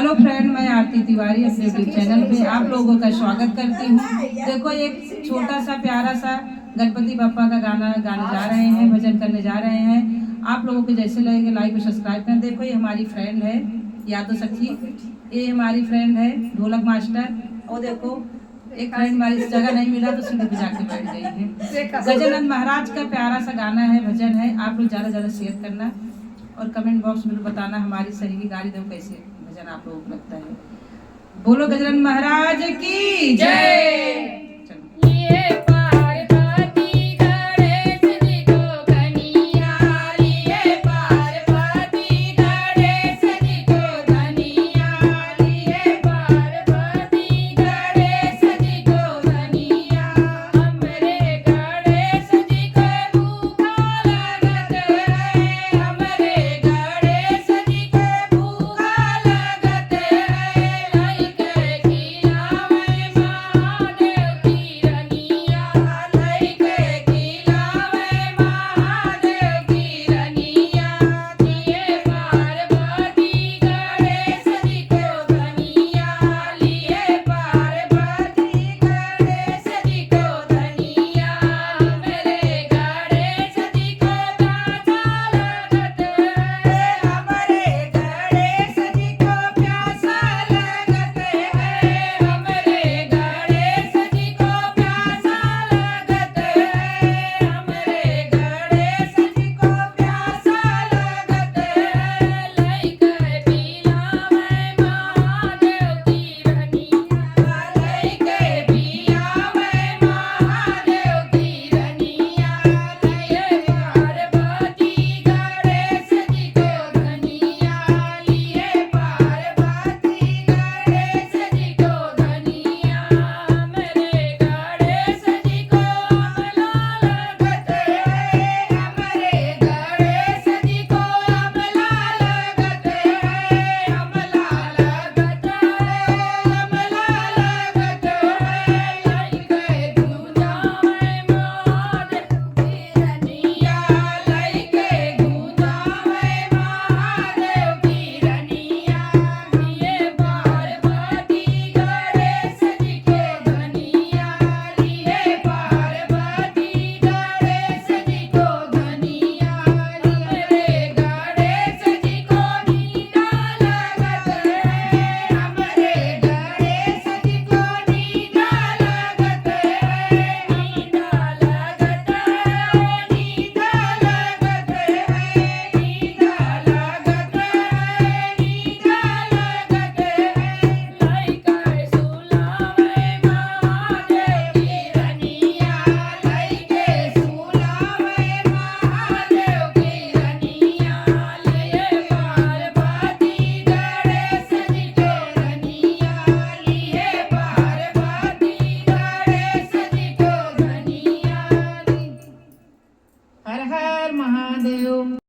Hello friend, मैं आरती तिवारी अपने YouTube channel पे आप लोगों का स्वागत करती हूँ। देखो एक छोटा सा प्यारा सा गणपति बप्पा का गाना गाने जा रहे हैं, भजन करने जा रहे हैं। आप लोगों को जैसे लगेगा लाइक और सब्सक्राइब करें। देखो ये हमारी फ्रेंड है यादव सखी, ये हमारी फ्रेंड है ढोलक मास्टर। और देखो एक फ्रेंड हमारी जगह नहीं मिला तो सीढ़ी पे जाके बैठ गई है। गजानन महाराज का प्यारा सा गाना है, भजन है। आप लोग ज़्यादा ज़्यादा शेयर करना और कमेंट बॉक्स में बताना हमारी सहेली गाड़ी दो कैसे भजन आप लोगों को लगता है। बोलो गजानन महाराज की जय।